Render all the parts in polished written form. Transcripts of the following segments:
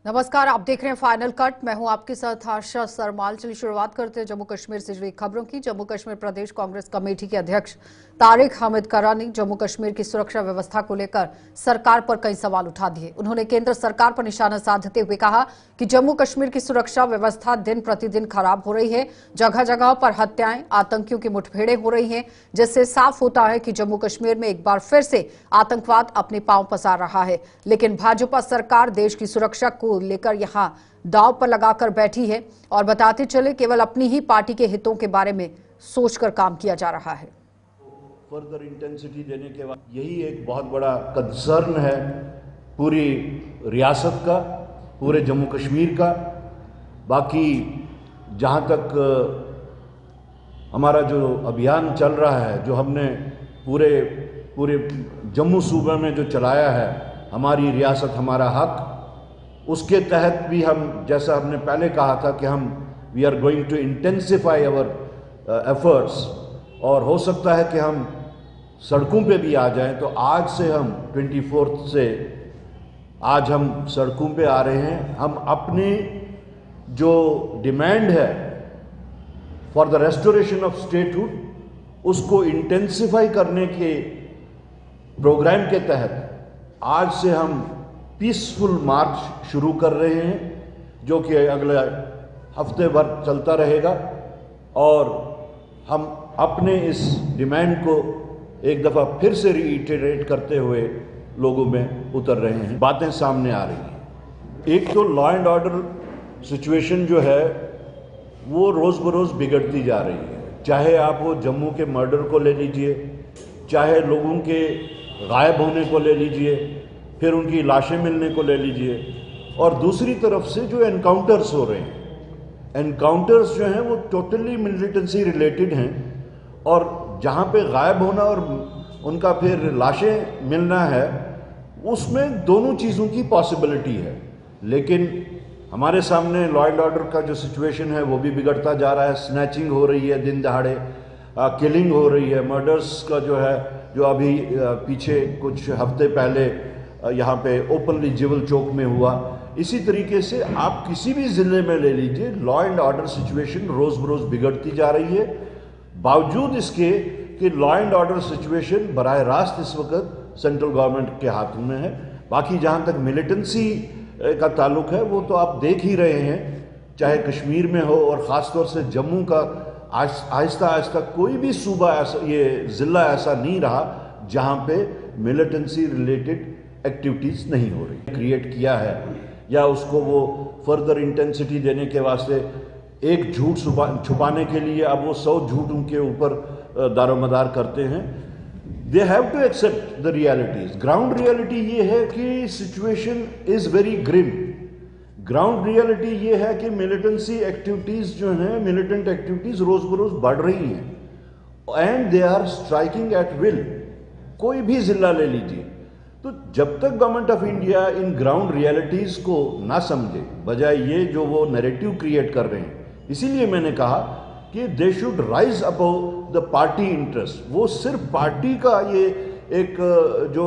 नमस्कार, आप देख रहे हैं फाइनल कट। मैं हूं आपके साथ आशा सरमाल। चलिए शुरुआत करते हैं जम्मू कश्मीर से जुड़ी खबरों की। जम्मू कश्मीर प्रदेश कांग्रेस कमेटी के अध्यक्ष तारिक हमीद करानी जम्मू कश्मीर की सुरक्षा व्यवस्था को लेकर सरकार पर कई सवाल उठा दिए। उन्होंने केंद्र सरकार पर निशाना साधते हुए कहा कि जम्मू कश्मीर की सुरक्षा व्यवस्था दिन प्रतिदिन खराब हो रही है। जगह जगह पर हत्याएं, आतंकियों की मुठभेड़ें हो रही हैं, जिससे साफ होता है कि जम्मू कश्मीर में एक बार फिर से आतंकवाद अपने पांव पसार रहा है। लेकिन भाजपा सरकार देश की सुरक्षा को लेकर यहां दांव पर लगाकर बैठी है और बताते चले केवल अपनी ही पार्टी के हितों के बारे में सोचकर काम किया जा रहा है। फर्दर इंटेंसिटी देने के बाद यही एक बहुत बड़ा कंसर्न है पूरी रियासत का, पूरे जम्मू कश्मीर का। बाकी जहां तक हमारा जो अभियान चल रहा है, जो हमने पूरे जम्मू सूबे में जो चलाया है, हमारी रियासत हमारा हक, उसके तहत भी हम, जैसा हमने पहले कहा था कि we are going to intensify our efforts, और हो सकता है कि हम सड़कों पे भी आ जाएं। तो आज से हम 24 से आज हम सड़कों पे आ रहे हैं। हम अपनी जो डिमांड है for the restoration of statehood, उसको इंटेंसिफाई करने के प्रोग्राम के तहत आज से हम पीसफुल मार्च शुरू कर रहे हैं, जो कि अगले हफ्ते भर चलता रहेगा। और हम अपने इस डिमांड को एक दफ़ा फिर से रीइटरेट करते हुए लोगों में उतर रहे हैं। बातें सामने आ रही हैं। एक तो लॉ एंड ऑर्डर सिचुएशन जो है वो रोज़ बरोज़ बिगड़ती जा रही है। चाहे आप वो जम्मू के मर्डर को ले लीजिए, चाहे लोगों के गायब होने को ले लीजिए, फिर उनकी लाशें मिलने को ले लीजिए, और दूसरी तरफ से जो एनकाउंटर्स हो रहे हैं, एनकाउंटर्स जो हैं वो टोटली मिलिटेंसी रिलेटेड हैं। और जहाँ पे गायब होना और उनका फिर लाशें मिलना है, उसमें दोनों चीज़ों की पॉसिबिलिटी है। लेकिन हमारे सामने लॉ एंड ऑर्डर का जो सिचुएशन है वो भी बिगड़ता जा रहा है। स्नैचिंग हो रही है दिन दहाड़े, किलिंग हो रही है, मर्डर्स का जो है, जो अभी पीछे कुछ हफ्ते पहले यहाँ पे ओपनली जिवल चौक में हुआ। इसी तरीके से आप किसी भी ज़िले में ले लीजिए, लॉ एंड ऑर्डर सिचुएशन रोज़ बरोज़ बिगड़ती जा रही है। बावजूद इसके कि लॉ एंड ऑर्डर सिचुएशन बराह रास्त इस वक्त सेंट्रल गवर्नमेंट के हाथों में है। बाकी जहाँ तक मिलिटेंसी का ताल्लुक है वो तो आप देख ही रहे हैं, चाहे कश्मीर में हो और ख़ास तौर से जम्मू का। आहिस्ता आहिस्ता कोई भी सूबा ऐसा, ये ज़िला ऐसा नहीं रहा जहाँ पे मिलिटेंसी रिलेटेड एक्टिविटीज़ नहीं हो रही। क्रिएट किया है या उसको वो फर्दर इंटेंसिटी देने के वास्ते एक झूठ छुपाने के लिए अब वो 100 झूठ उनके ऊपर दारोमदार करते हैं। They have to accept the realities. Ground reality ये है कि situation is very grim. Ground reality ये है कि मिलिटेंसी एक्टिविटीज़ जो हैं, मिलिटेंट एक्टिविटीज़ रोज़ बरोज़ बढ़ रही हैं and they are striking at will. कोई भी ज़िला ले लीजिए, तो जब तक गवर्नमेंट ऑफ इंडिया इन ग्राउंड रियलिटीज़ को ना समझे, बजाय ये जो वो नैरेटिव क्रिएट कर रहे हैं, इसीलिए मैंने कहा कि they should rise above the party interest. वो सिर्फ पार्टी का ये एक जो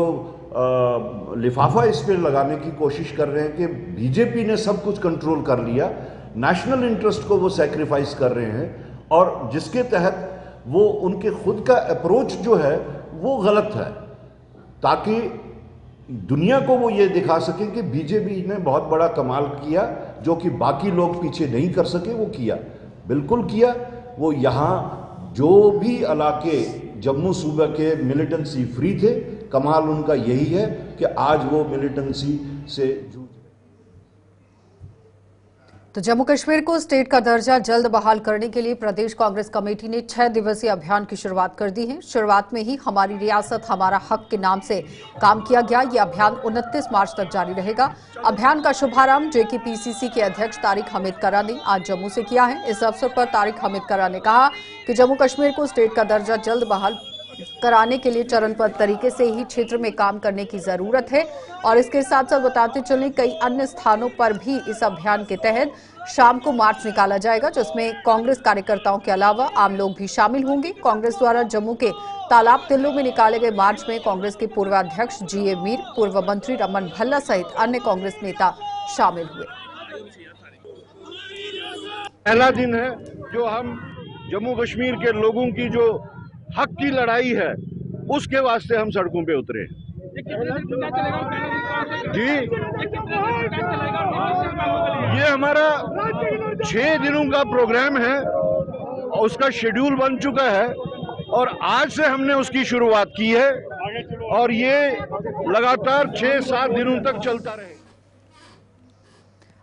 लिफाफा इस पर लगाने की कोशिश कर रहे हैं कि बीजेपी ने सब कुछ कंट्रोल कर लिया, नेशनल इंटरेस्ट को वो सैक्रिफाइस कर रहे हैं, और जिसके तहत वो उनके खुद का अप्रोच जो है वो गलत है, ताकि दुनिया को वो ये दिखा सके कि बीजेपी ने बहुत बड़ा कमाल किया, जो कि बाकी लोग पीछे नहीं कर सके, वो किया, बिल्कुल किया। वो यहाँ जो भी इलाके जम्मू सूबे के मिलिटेंसी फ्री थे, कमाल उनका यही है कि आज वो मिलिटेंसी से जूझ। तो जम्मू कश्मीर को स्टेट का दर्जा जल्द बहाल करने के लिए प्रदेश कांग्रेस कमेटी ने 6 दिवसीय अभियान की शुरुआत कर दी है। शुरुआत में ही हमारी रियासत हमारा हक के नाम से काम किया गया। ये अभियान 29 मार्च तक जारी रहेगा। अभियान का शुभारंभ JKPCC के अध्यक्ष तारिक हमीद करा ने आज जम्मू से किया है। इस अवसर पर तारिक हमीद करा ने कहा कि जम्मू कश्मीर को स्टेट का दर्जा जल्द बहाल कराने के लिए चरणबद्ध तरीके से ही क्षेत्र में काम करने की जरूरत है। और इसके साथ साथ बताते चलें, कई अन्य स्थानों पर भी इस अभियान के तहत शाम को मार्च निकाला जाएगा, जिसमें कांग्रेस कार्यकर्ताओं के अलावा आम लोग भी शामिल होंगे। कांग्रेस द्वारा जम्मू के तालाब तिल्लू में निकाले गए मार्च में कांग्रेस के पूर्व अध्यक्ष GA मीर, पूर्व मंत्री रमन भल्ला सहित अन्य कांग्रेस नेता शामिल हुए। पहला दिन है जो हम जम्मू कश्मीर के लोगों की जो हक की लड़ाई है उसके वास्ते हम सड़कों पे उतरे। जी, ये हमारा 6 दिनों का प्रोग्राम है और उसका शेड्यूल बन चुका है और आज से हमने उसकी शुरुआत की है और ये लगातार 6-7 दिनों तक चलता रहेगा।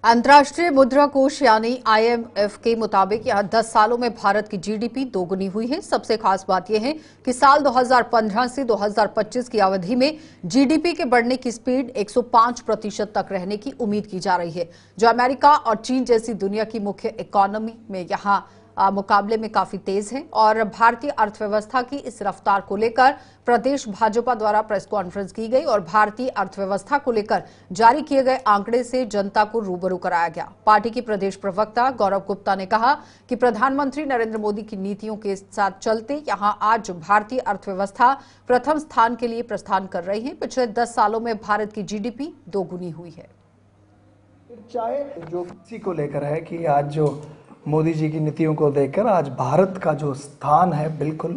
अंतर्राष्ट्रीय मुद्रा कोष यानी IMF के मुताबिक यह 10 सालों में भारत की GDP दोगुनी हुई है। सबसे खास बात यह है कि साल 2015 से 2025 की अवधि में GDP के बढ़ने की स्पीड 105% तक रहने की उम्मीद की जा रही है, जो अमेरिका और चीन जैसी दुनिया की मुख्य इकोनॉमी में यहां मुकाबले में काफी तेज है। और भारतीय अर्थव्यवस्था की इस रफ्तार को लेकर प्रदेश भाजपा द्वारा प्रेस कॉन्फ्रेंस की गई और भारतीय अर्थव्यवस्था को लेकर जारी किए गए आंकड़े से जनता को रूबरू कराया गया। पार्टी के प्रदेश प्रवक्ता गौरव गुप्ता ने कहा कि प्रधानमंत्री नरेंद्र मोदी की नीतियों के साथ चलते यहां आज भारतीय अर्थव्यवस्था प्रथम स्थान के लिए प्रस्थान कर रही है। पिछले 10 सालों में भारत की GDP दोगुनी हुई है। चाहे जो किसी को लेकर है कि आज जो मोदी जी की नीतियों को देखकर आज भारत का जो स्थान है बिल्कुल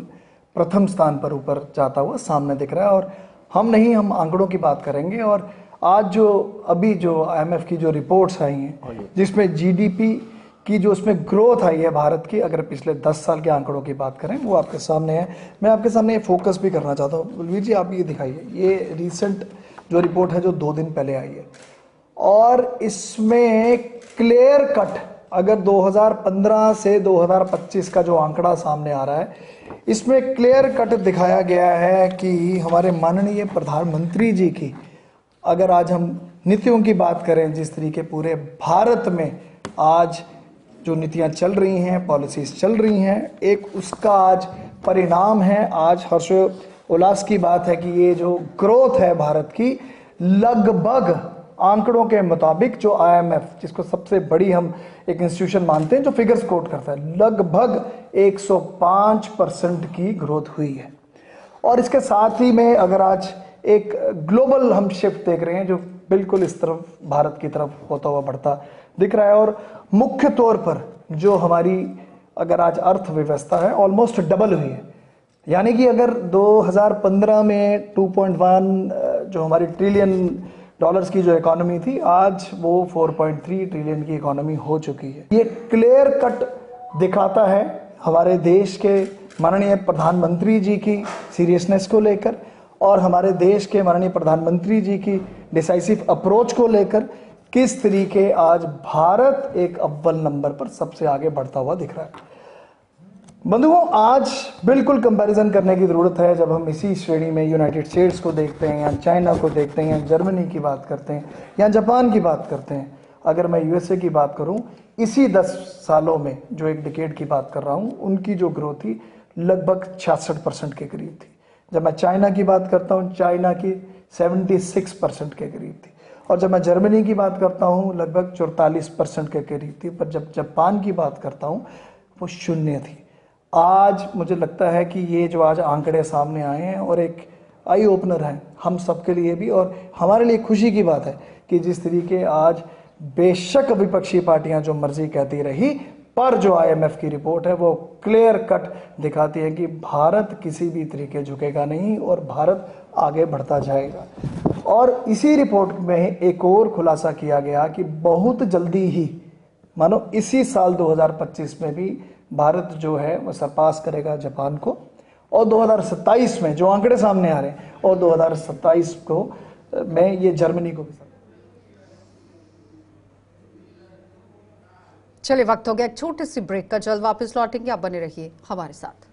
प्रथम स्थान पर ऊपर जाता हुआ सामने दिख रहा है। और हम आंकड़ों की बात करेंगे। और आज जो अभी जो IMF की जो रिपोर्ट्स आई हैं जिसमें GDP की जो उसमें ग्रोथ आई है भारत की, अगर पिछले 10 साल के आंकड़ों की बात करें वो आपके सामने है। मैं आपके सामने ये फोकस भी करना चाहता हूँ। बलवीर जी आप ये दिखाइए, ये रिसेंट जो रिपोर्ट है जो 2 दिन पहले आई है और इसमें क्लियर कट अगर 2015 से 2025 का जो आंकड़ा सामने आ रहा है इसमें क्लियर कट दिखाया गया है कि हमारे माननीय प्रधानमंत्री जी की अगर आज हम नीतियों की बात करें, जिस तरीके पूरे भारत में आज जो नीतियां चल रही हैं, पॉलिसीज चल रही हैं, एक उसका आज परिणाम है। आज हर्षोल्लास की बात है कि ये जो ग्रोथ है भारत की लगभग आंकड़ों के मुताबिक जो IMF जिसको सबसे बड़ी हम एक इंस्टीट्यूशन मानते हैं जो फिगर्स कोट करता है, लगभग 105% की ग्रोथ हुई है। और इसके साथ ही में अगर आज एक ग्लोबल हम शिफ्ट देख रहे हैं जो बिल्कुल इस तरफ भारत की तरफ होता हुआ बढ़ता दिख रहा है। और मुख्य तौर पर जो हमारी अगर आज अर्थव्यवस्था है ऑलमोस्ट डबल हुई है, यानी कि अगर 2015 में 2.1 जो हमारी ट्रिलियन डॉलर्स की जो इकोनॉमी थी आज वो 4.3 ट्रिलियन की इकोनॉमी हो चुकी है। ये क्लियर कट दिखाता है हमारे देश के माननीय प्रधानमंत्री जी की सीरियसनेस को लेकर और हमारे देश के माननीय प्रधानमंत्री जी की डिसाइसिव अप्रोच को लेकर किस तरीके आज भारत एक अव्वल नंबर पर सबसे आगे बढ़ता हुआ दिख रहा है। बंधुओं, आज बिल्कुल कंपैरिजन करने की ज़रूरत है। जब हम इसी श्रेणी में यूनाइटेड स्टेट्स को देखते हैं या चाइना को देखते हैं या जर्मनी की बात करते हैं या जापान की बात करते हैं, अगर मैं USA की बात करूं, इसी 10 सालों में जो एक डिकेड की बात कर रहा हूं, उनकी जो ग्रोथ थी लगभग 66% के करीब थी। जब मैं चाइना की बात करता हूँ, चाइना की 76% के करीब थी। और जब मैं जर्मनी की बात करता हूँ लगभग 44% के करीब थी। पर जब जापान की बात करता हूँ वो 0 थी। आज मुझे लगता है कि ये जो आज आंकड़े सामने आए हैं और एक आई ओपनर है हम सबके लिए भी और हमारे लिए खुशी की बात है कि जिस तरीके आज बेशक विपक्षी पार्टियां जो मर्जी कहती रही, पर जो IMF की रिपोर्ट है वो क्लियर कट दिखाती है कि भारत किसी भी तरीके झुकेगा नहीं और भारत आगे बढ़ता जाएगा। और इसी रिपोर्ट में एक और खुलासा किया गया कि बहुत जल्दी ही मानो इसी साल 2025 में भी भारत जो है वो सरपास करेगा जापान को और 2027 में जो आंकड़े सामने आ रहे हैं और 2027 को में ये जर्मनी को भी। चलिए वक्त हो गया एक छोटी सी ब्रेक का, जल्द वापस लौटेंगे, आप बने रहिए हमारे साथ।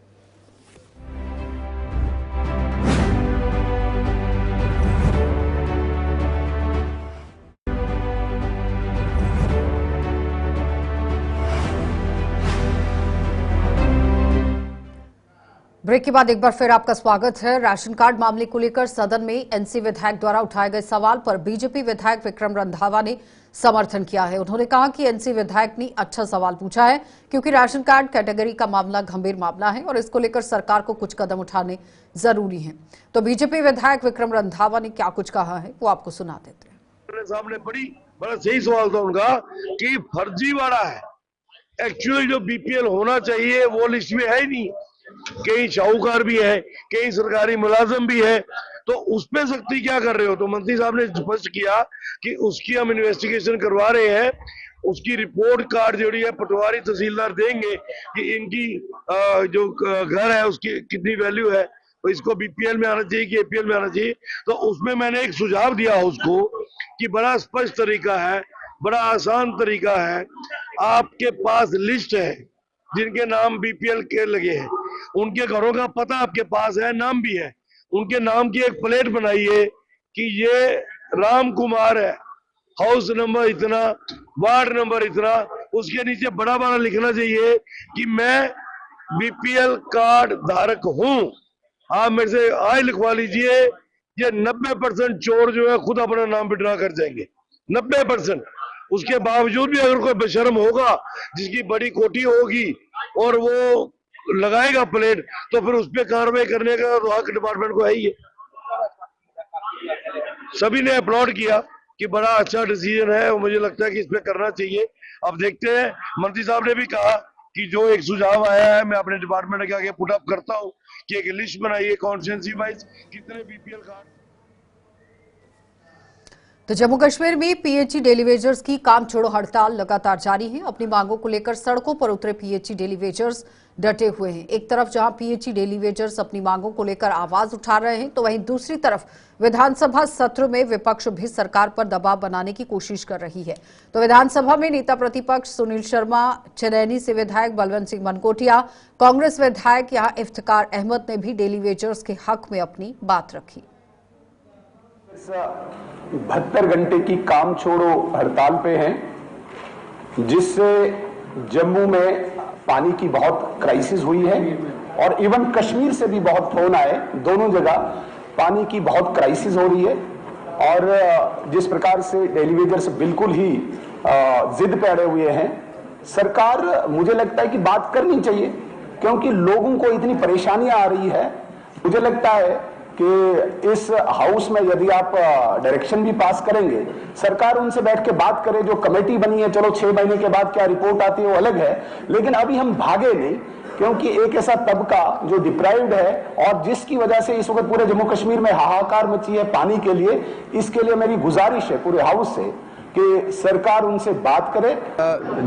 ब्रेक के बाद एक बार फिर आपका स्वागत है। राशन कार्ड मामले को लेकर सदन में NC विधायक द्वारा उठाए गए सवाल पर बीजेपी विधायक विक्रम रंधावा ने समर्थन किया है। उन्होंने कहा कि NC विधायक ने अच्छा सवाल पूछा है क्योंकि राशन कार्ड कैटेगरी का मामला गंभीर मामला है और इसको लेकर सरकार को कुछ कदम उठाने जरूरी हैं। तो बीजेपी विधायक विक्रम रंधावा ने क्या कुछ कहा है वो आपको सुना देते हैं। साहब ने बड़ी बड़ा सही सवाल था उनका कि फर्जीवाड़ा है। एक्चुअली जो बीपीएल होना चाहिए वो लिस्ट में है ही नहीं। कई शाहूकार भी है, कई सरकारी मुलाजिम भी है, तो उस पे सख्ती क्या कर रहे हो? तो मंत्री साहब ने स्पष्ट किया कि उसकी हम इन्वेस्टिगेशन करवा रहे हैं, उसकी रिपोर्ट कार्ड जो है पटवारी तहसीलदार देंगे कि इनकी जो घर है उसकी कितनी वैल्यू है, तो इसको बीपीएल में आना चाहिए कि एपीएल में आना चाहिए। तो उसमें मैंने एक सुझाव दिया उसको कि बड़ा स्पष्ट तरीका है, बड़ा आसान तरीका है। आपके पास लिस्ट है जिनके नाम बीपीएल के लगे हैं, उनके घरों का पता आपके पास है, नाम भी है, उनके नाम की एक प्लेट बनाइए कि ये राम कुमार है, हाउस नंबर इतना, वार्ड नंबर इतना, उसके नीचे बड़ा बड़ा लिखना चाहिए कि मैं बीपीएल कार्ड धारक हूं। आप मेरे से आय लिखवा लीजिए। ये 90% चोर जो है खुद अपना नाम विड्रॉ कर जाएंगे, 90%। उसके बावजूद भी अगर कोई बेशर्म होगा जिसकी बड़ी कोठी होगी और वो लगाएगा प्लेट, तो फिर उस पर कार्रवाई करने का तो हक डिपार्टमेंट को है ही है। सभी ने अपलॉड किया कि बड़ा अच्छा डिसीजन है और मुझे लगता है कि इस पे करना चाहिए। अब देखते हैं, मंत्री साहब ने भी कहा कि जो एक सुझाव आया है मैं अपने डिपार्टमेंट के आगे पुट अप करता हूं कि एक लिस्ट बनाइए कॉन्स्टिट्यूंसी वाइज कितने बीपीएल कार्ड। तो जम्मू कश्मीर में पीएचई डेली वेजर्स की काम छोड़ो हड़ताल लगातार जारी है। अपनी मांगों को लेकर सड़कों पर उतरे पीएचई डेली वेजर्स डटे हुए हैं। एक तरफ जहां पीएचई डेली वेजर्स अपनी मांगों को लेकर आवाज उठा रहे हैं, तो वहीं दूसरी तरफ विधानसभा सत्र में विपक्ष भी सरकार पर दबाव बनाने की कोशिश कर रही है। तो विधानसभा में नेता प्रतिपक्ष सुनील शर्मा, चनैनी से विधायक बलवंत सिंह मनकोटिया, कांग्रेस विधायक यहां इफ्तिकार अहमद ने भी डेली वेजर्स के हक में अपनी बात रखी। 72 घंटे की काम छोड़ो हड़ताल पे हैं, जिससे जम्मू में पानी की बहुत क्राइसिस हुई है और इवन कश्मीर से भी बहुत फोन आए। दोनों जगह पानी की बहुत क्राइसिस हो रही है और जिस प्रकार से डेली वेजर्स बिल्कुल ही जिद पे अड़े हुए हैं, सरकार मुझे लगता है कि बात करनी चाहिए, क्योंकि लोगों को इतनी परेशानियां आ रही है। मुझे लगता है कि इस हाउस में यदि आप डायरेक्शन भी पास करेंगे, सरकार उनसे बैठ के बात करे। जो कमेटी बनी है, चलो 6 महीने के बाद क्या रिपोर्ट आती है वो अलग है, लेकिन अभी हम भागे नहीं, क्योंकि एक ऐसा तबका जो डिप्राइव्ड है और जिसकी वजह से इस वक्त पूरे जम्मू कश्मीर में हाहाकार मची है पानी के लिए, इसके लिए मेरी गुजारिश है पूरे हाउस से कि सरकार उनसे बात करे।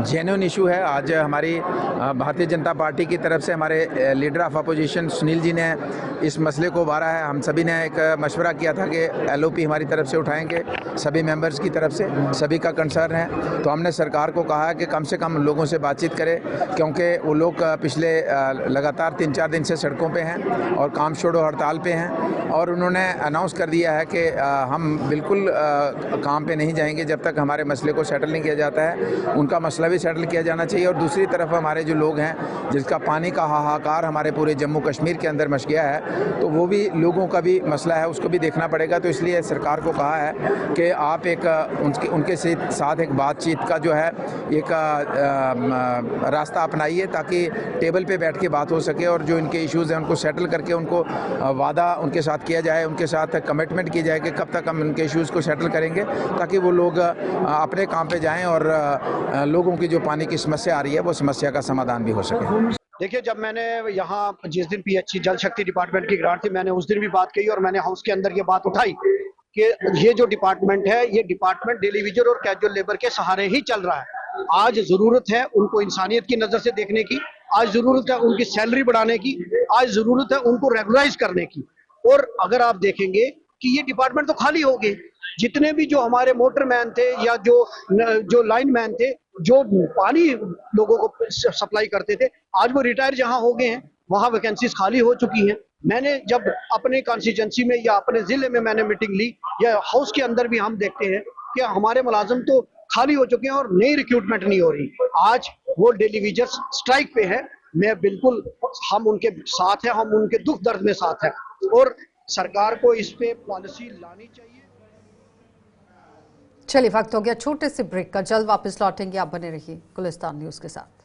जेन्युइन इशू है। आज हमारी भारतीय जनता पार्टी की तरफ से हमारे leader of opposition Sunil ji ने इस मसले को उभारा है। हम सभी ने एक मशवरा किया था कि एलओपी हमारी तरफ से उठाएंगे, सभी मेंबर्स की तरफ से, सभी का कंसर्न है। तो हमने सरकार को कहा कि कम से कम लोगों से बातचीत करें, क्योंकि वो लोग पिछले लगातार 3-4 दिन से सड़कों पे हैं और काम छोड़ो हड़ताल पे हैं, और उन्होंने अनाउंस कर दिया है कि हम बिल्कुल काम पे नहीं जाएंगे जब तक हमारे मसले को सेटल नहीं किया जाता है। उनका मसला भी सेटल किया जाना चाहिए। और दूसरी तरफ हमारे जो लोग हैं जिसका पानी का हाहाकार हमारे पूरे जम्मू कश्मीर के अंदर मच गया है, तो वो भी लोगों का भी मसला है, उसको भी देखना पड़ेगा। तो इसलिए सरकार को कहा है कि आप एक उनके साथ एक बातचीत का जो है एक रास्ता अपनाइए, ताकि टेबल पे बैठ के बात हो सके और जो इनके इश्यूज़ हैं उनको सेटल करके उनको वादा उनके साथ किया जाए, उनके साथ कमिटमेंट की जाए कि कब तक हम उनके इश्यूज़ को सेटल करेंगे, ताकि वो लोग अपने काम पे जाएं और लोगों की जो पानी की समस्या आ रही है वो समस्या का समाधान भी हो सके। देखिए, जब मैंने यहाँ जिस दिन पीएचई जल शक्ति डिपार्टमेंट की ग्रांट थी, मैंने उस दिन भी बात कही और मैंने हाउस के अंदर ये बात उठाई कि ये जो डिपार्टमेंट है, ये डिपार्टमेंट डेली वेजर और कैजुअल लेबर के सहारे ही चल रहा है। आज जरूरत है उनको इंसानियत की नजर से देखने की, आज जरूरत है उनकी सैलरी बढ़ाने की, आज जरूरत है उनको रेगुलराइज करने की। और अगर आप देखेंगे कि ये डिपार्टमेंट तो खाली हो गए, जितने भी जो हमारे मोटरमैन थे या जो लाइनमैन थे, जो पानी लोगों को सप्लाई करते थे, आज वो रिटायर जहां हो गए हैं, वहां वैकेंसीज खाली हो चुकी हैं। मैंने जब अपने कॉन्स्टिट्यूएंसी में या अपने जिले में मैंने मीटिंग ली, या हाउस के अंदर भी हम देखते हैं कि हमारे मुलाजिम तो खाली हो चुके हैं और नई रिक्रूटमेंट नहीं हो रही। आज वो डेली वेजर्स स्ट्राइक पे है। मैं बिल्कुल, हम उनके साथ हैं, हम उनके दुख दर्द में साथ हैं और सरकार को इस पे पॉलिसी लानी चाहिए। चलिए, वक्त हो गया छोटे से ब्रेक का, जल्द वापस लौटेंगे। आप बने रहिए गुलिस्तान न्यूज के साथ।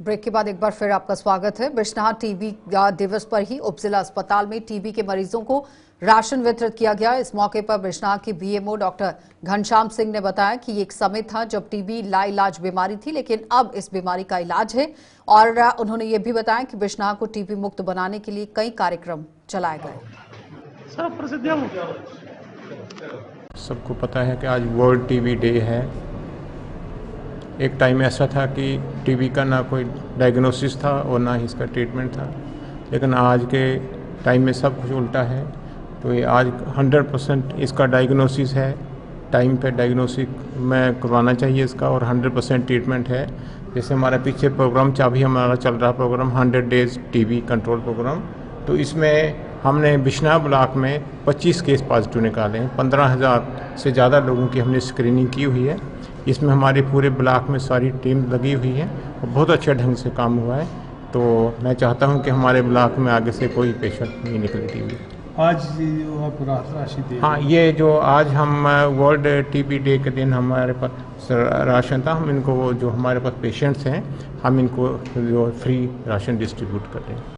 ब्रेक के बाद एक बार फिर आपका स्वागत है। बिश्नाह टीबी दिवस पर ही उपजिला अस्पताल में टीबी के मरीजों को राशन वितरित किया गया। इस मौके पर बिश्नाह के बीएमओ डॉक्टर घनश्याम सिंह ने बताया कि ये एक समय था जब टीबी लाइलाज बीमारी थी, लेकिन अब इस बीमारी का इलाज है। और उन्होंने ये भी बताया कि बिश्नाह को टीबी मुक्त बनाने के लिए कई कार्यक्रम चलाए गए। सबको पता है कि आज वर्ल्ड टीबी डे है। एक टाइम ऐसा था कि टीबी का ना कोई डायग्नोसिस था और ना ही इसका ट्रीटमेंट था, लेकिन आज के टाइम में सब कुछ उल्टा है। तो ये आज 100% इसका डायग्नोसिस है, टाइम पे डायग्नोसिस में करवाना चाहिए इसका, और 100% ट्रीटमेंट है। जैसे हमारा पीछे प्रोग्राम अभी हमारा चल रहा programme 100 days TB control programme, तो इसमें हमने बिश्नाह ब्लॉक में 25 केस पॉजिटिव निकाले हैं। 15,000 से ज़्यादा लोगों की हमने स्क्रीनिंग की हुई है। इसमें हमारे पूरे ब्लॉक में सारी टीम लगी हुई है और बहुत अच्छे ढंग से काम हुआ है। तो मैं चाहता हूं कि हमारे ब्लॉक में आगे से कोई पेशेंट नहीं निकले टीबी। आज जो आप राशि दे, हाँ, ये जो आज हम वर्ल्ड टीबी डे के दिन हमारे पास राशन था, हम इनको वो जो हमारे पास पेशेंट्स हैं हम इनको जो फ्री राशन डिस्ट्रीब्यूट कर रहे हैं।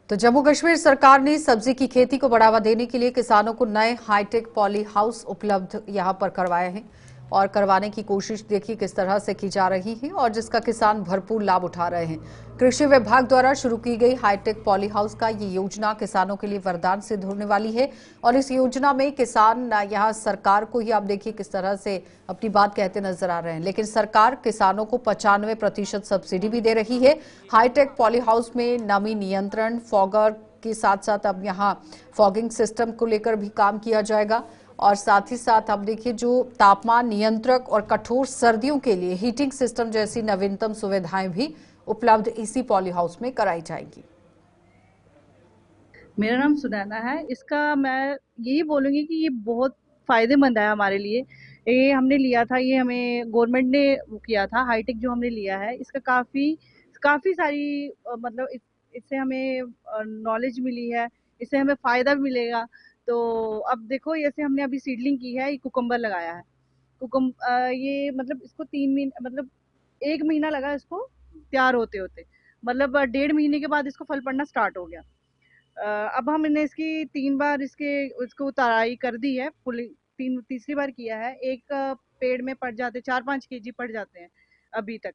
तो जम्मू कश्मीर सरकार ने सब्जी की खेती को बढ़ावा देने के लिए किसानों को नए हाईटेक पॉली हाउस उपलब्ध यहां पर करवाए हैं और करवाने की कोशिश देखिए किस तरह से की जा रही है और जिसका किसान भरपूर लाभ उठा रहे हैं। कृषि विभाग द्वारा शुरू की गई हाईटेक पॉली हाउस का ये योजना किसानों के लिए वरदान सिद्ध होने वाली है और इस योजना में किसान यहाँ सरकार को ही आप देखिए किस तरह से अपनी बात कहते नजर आ रहे हैं, लेकिन सरकार किसानों को 95% सब्सिडी भी दे रही है। हाईटेक पॉली हाउस में नमी नियंत्रण, फॉगर के साथ साथ अब यहाँ फॉगिंग सिस्टम को लेकर भी काम किया जाएगा और साथ ही साथ आप देखिए जो तापमान नियंत्रक और कठोर सर्दियों के लिए हीटिंग सिस्टम जैसी नवीनतम सुविधाएं भी उपलब्ध इसी पॉली हाउस में कराई जाएंगी। मेरा नाम सुनैना है। इसका मैं यही बोलूँगी कि ये बहुत फ़ायदेमंद है हमारे लिए। ये हमने लिया था, ये हमें गवर्नमेंट ने किया था। हाईटेक जो हमने लिया है इसका काफ़ी सारी मतलब इससे हमें नॉलेज मिली है, इससे हमें फ़ायदा भी मिलेगा। तो अब देखो जैसे हमने अभी सीडलिंग की है, ये कुकुम्बर लगाया है। ये मतलब इसको 1 महीना लगा इसको तैयार होते मतलब 1.5 महीने के बाद इसको फल पड़ना स्टार्ट हो गया। अब हमने इसकी 3 बार इसको उताराई कर दी है, तीसरी बार किया है। एक पेड़ में पड़ जाते 4-5 केजी पड़ जाते हैं अभी तक,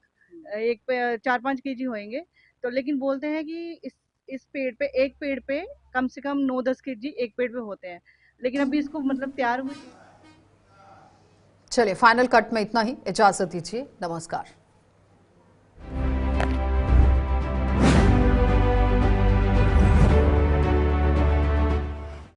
एक पे 4-5 केजी होंगे। तो लेकिन बोलते हैं कि इस पेड़ पे, एक पेड़ पे कम से कम 9-10 केजी एक पेड़ पे होते हैं, लेकिन अभी इसको मतलब तैयार हुई। चलिए फाइनल कट में इतना ही, इजाजत दीजिए, नमस्कार।